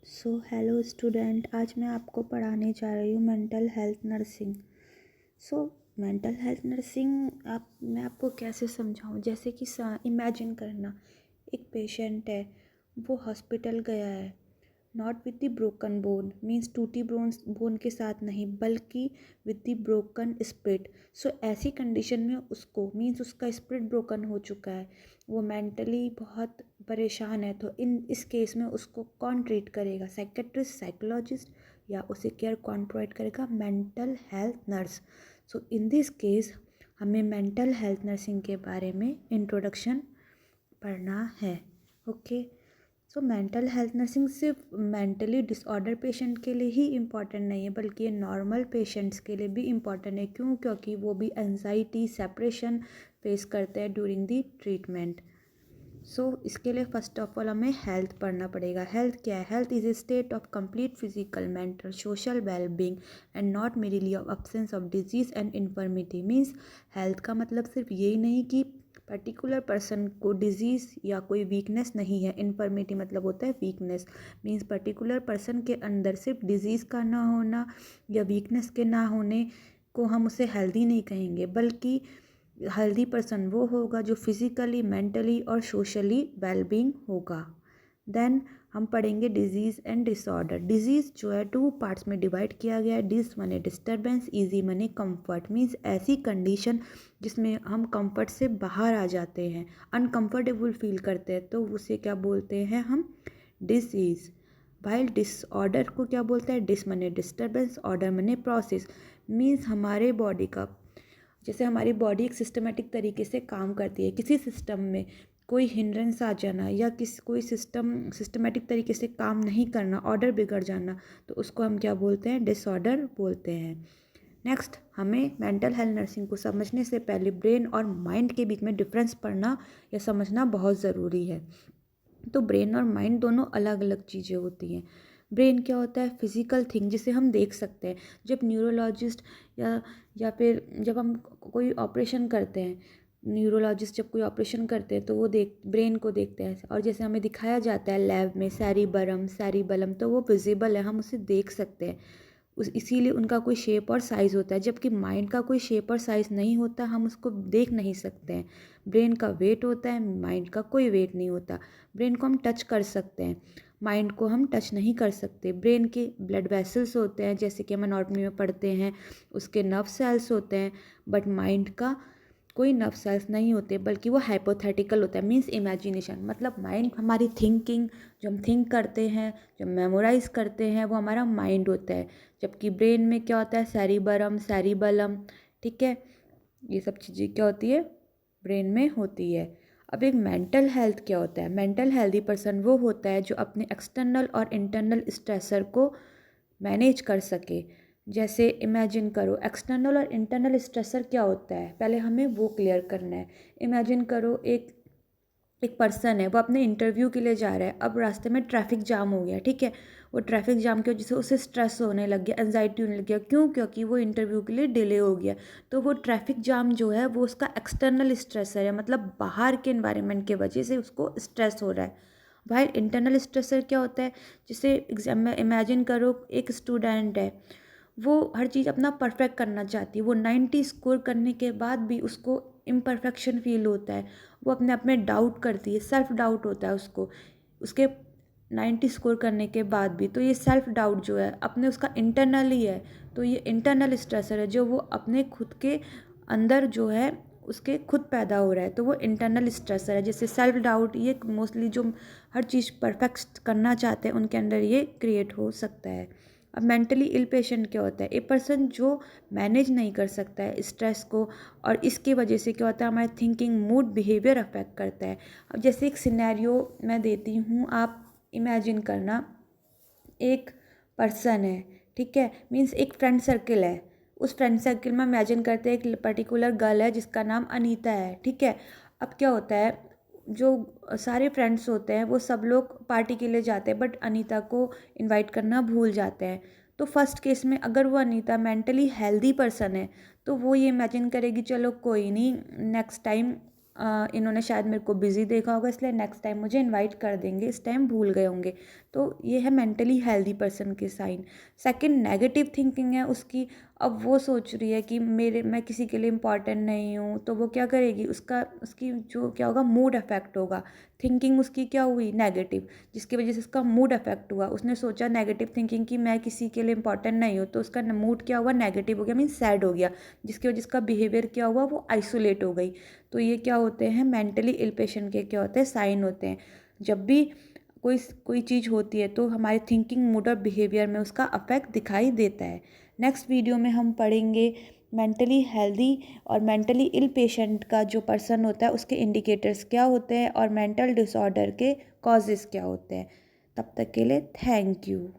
Hello student, आज मैं आपको पढ़ाने जा रही हूँ mental health nursing. So mental health nursing मैं आपको कैसे समझाऊँ। जैसे कि इमेजिन करना, एक पेशेंट है, वो हॉस्पिटल गया है, not with the broken bone, means टूटी बोन के साथ नहीं, बल्कि विद द ब्रोकन स्पिरिट। सो ऐसी कंडीशन में उसको, मीन्स उसका स्पिरिट ब्रोकन हो चुका है, वो मेंटली बहुत परेशान है। तो इस केस में उसको कौन ट्रीट करेगा? साइकेट्रिस्ट, साइकोलॉजिस्ट, या उसे केयर कौन प्रोवाइड करेगा? Mental health nurse. So in this case हमें मेंटल हेल्थ नर्सिंग के बारे में इंट्रोडक्शन पढ़ना है। Okay. So mental health nursing सिर्फ मेंटली डिसऑर्डर पेशेंट के लिए ही इम्पॉर्टेंट नहीं है, बल्कि ये नॉर्मल पेशेंट्स के लिए भी इम्पॉर्टेंट है। क्यों? क्योंकि वो भी एंजाइटी, सेपरेशन फेस करते हैं ड्यूरिंग दी ट्रीटमेंट। इसके लिए फर्स्ट ऑफ ऑल हमें हेल्थ पढ़ना पड़ेगा। हेल्थ क्या है? Health is a state of complete physical, mental, social wellbeing and not merrily of absence of disease and infirmity. Means health का मतलब सिर्फ यही नहीं कि पर्टिकुलर पर्सन को डिजीज़ या कोई वीकनेस नहीं है। इन्फर्मिटी मतलब होता है वीकनेस, मीन्स पर्टिकुलर पर्सन के अंदर सिर्फ डिजीज़ का ना होना या वीकनेस के ना होने को हम उसे हेल्दी नहीं कहेंगे, बल्कि हेल्दी पर्सन वो होगा जो फिज़िकली, मेंटली और सोशली वेलबींग होगा। देन हम पढ़ेंगे डिजीज़ एंड डिसऑर्डर। डिजीज़ जो है 2 पार्ट्स में डिवाइड किया गया है। डिस माने डिस्टर्बेंस, ईजी माने कंफर्ट। मीन्स ऐसी कंडीशन जिसमें हम कंफर्ट से बाहर आ जाते हैं, अनकंफर्टेबल फील करते हैं, तो उसे क्या बोलते हैं हम? डिसीज़। वाइल डिसऑर्डर को क्या बोलते हैं? डिस माने डिस्टर्बेंस, ऑर्डर माने प्रोसेस। मीन्स हमारे बॉडी का, जैसे हमारी बॉडी एक सिस्टमेटिक तरीके से काम करती है, किसी सिस्टम में कोई हिंड्रेंस आ जाना या कोई सिस्टमेटिक तरीके से काम नहीं करना, ऑर्डर बिगड़ जाना, तो उसको हम क्या बोलते हैं? डिसऑर्डर बोलते हैं। नेक्स्ट, हमें मेंटल हेल्थ नर्सिंग को समझने से पहले ब्रेन और माइंड के बीच में डिफरेंस पढ़ना या समझना बहुत ज़रूरी है। तो ब्रेन और माइंड दोनों अलग अलग चीज़ें होती हैं। ब्रेन क्या होता है? फिजिकल थिंग जिसे हम देख सकते हैं। जब न्यूरोलॉजिस्ट या फिर जब हम कोई ऑपरेशन करते हैं, न्यूरोलॉजिस्ट जब कोई ऑपरेशन करते हैं तो वो ब्रेन को देखते हैं, और जैसे हमें दिखाया जाता है लैब में सैरीबलम, तो वो विजिबल है, हम उसे देख सकते हैं। इसीलिए उनका कोई शेप और साइज़ होता है, जबकि माइंड का कोई शेप और साइज़ नहीं होता, हम उसको देख नहीं सकते हैं। ब्रेन का वेट होता है, माइंड का कोई वेट नहीं होता। ब्रेन को हम टच कर सकते हैं, माइंड को हम टच नहीं कर सकते। ब्रेन के ब्लड वेसल्स होते हैं, जैसे कि हम एनाटॉमी में पढ़ते हैं, उसके नर्व सेल्स होते हैं, बट माइंड का कोई नर्व सेल्स नहीं होते, बल्कि वो हाइपोथेटिकल होता है। मीन्स इमेजिनेशन, मतलब माइंड हमारी थिंकिंग, जो हम थिंक करते हैं, जो मेमोराइज करते हैं, वो हमारा माइंड होता है। जबकि ब्रेन में क्या होता है? सैरीबलम, ठीक है, ये सब चीज़ें क्या होती है? ब्रेन में होती है। अब एक मेंटल हेल्थ क्या होता है? मेंटल हेल्दी पर्सन वो होता है जो अपने एक्सटर्नल और इंटरनल स्ट्रेसर को मैनेज कर सके। जैसे इमेजिन करो, एक्सटर्नल और इंटरनल स्ट्रेसर क्या होता है, पहले हमें वो क्लियर करना है। इमेजिन करो, एक एक पर्सन है, वो अपने इंटरव्यू के लिए जा रहा है। अब रास्ते में ट्रैफिक जाम हो गया, ठीक है, वो ट्रैफिक जाम की वजह से उसे स्ट्रेस होने लग गया, एंजाइटी होने लग गया। क्यों? क्योंकि वो इंटरव्यू के लिए डिले हो गया। तो वो ट्रैफिक जाम जो है वो उसका एक्सटर्नल स्ट्रेसर है, मतलब बाहर के इन्वायरमेंट के वजह से उसको स्ट्रेस हो रहा है। भाई इंटरनल स्ट्रेसर क्या होता है? जैसे एग्जाम में इमेजिन करो, एक स्टूडेंट है, वो हर चीज़ अपना परफेक्ट करना चाहती है। वो 90 स्कोर करने के बाद भी उसको इम्परफेक्शन फील होता है, वो अपने आप में डाउट करती है, सेल्फ डाउट होता है उसको, उसके 90 स्कोर करने के बाद भी। तो ये सेल्फ डाउट जो है अपने उसका इंटरनल ही है। तो ये इंटरनल स्ट्रेसर है जो वो अपने खुद के अंदर जो है उसके खुद पैदा हो रहा है, तो वो इंटरनल स्ट्रेसर है। जैसे सेल्फ डाउट, ये मोस्टली जो हर चीज़ परफेक्ट करना चाहते हैं उनके अंदर ये क्रिएट हो सकता है। अब मेंटली इल पेशेंट क्या होता है? ए पर्सन जो मैनेज नहीं कर सकता है स्ट्रेस को, और इसकी वजह से क्या होता है? हमारे थिंकिंग, मूड, बिहेवियर अफेक्ट करता है। अब जैसे एक सिनेरियो मैं देती हूँ, आप इमेजिन करना, एक पर्सन है, ठीक है, मीन्स एक फ्रेंड सर्किल है। उस फ्रेंड सर्किल में इमेजिन करते हैं एक पर्टिकुलर गर्ल है जिसका नाम अनीता है, ठीक है। अब क्या होता है, जो सारे फ्रेंड्स होते हैं वो सब लोग पार्टी के लिए जाते हैं, बट अनीता को इनवाइट करना भूल जाते हैं। तो फर्स्ट केस में अगर वो अनीता मेंटली हेल्दी पर्सन है, तो वो ये इमेजिन करेगी चलो कोई नहीं, नेक्स्ट टाइम इन्होंने शायद मेरे को बिज़ी देखा होगा, इसलिए नेक्स्ट टाइम मुझे इनवाइट कर देंगे, इस टाइम भूल गए होंगे। तो ये है मेंटली हेल्दी पर्सन के साइन। सेकंड, नेगेटिव थिंकिंग है उसकी। अब वो सोच रही है कि मैं किसी के लिए इम्पॉर्टेंट नहीं हूँ, तो वो क्या करेगी, उसकी जो क्या होगा, मूड अफेक्ट होगा। थिंकिंग उसकी क्या हुई, नेगेटिव, जिसकी वजह से उसका मूड अफेक्ट हुआ। उसने सोचा नेगेटिव थिंकिंग कि मैं किसी के लिए इंपॉर्टेंट नहीं हूँ, तो उसका मूड क्या हुआ, नेगेटिव हो गया, मीन सैड हो गया, जिसकी वजह से उसका बिहेवियर क्या हुआ, वो आइसोलेट हो गई। तो ये क्या होते हैं, मेंटली इल पेशेंट के क्या होते हैं, साइन होते हैं। जब भी कोई कोई चीज़ होती है तो हमारे थिंकिंग, मूड और बिहेवियर में उसका अफेक्ट दिखाई देता है। नेक्स्ट वीडियो में हम पढ़ेंगे मेंटली हेल्दी और मेंटली इल पेशेंट का जो पर्सन होता है उसके इंडिकेटर्स क्या होते हैं और मेंटल डिसऑर्डर के कॉजेज़ क्या होते हैं। तब तक के लिए थैंक यू।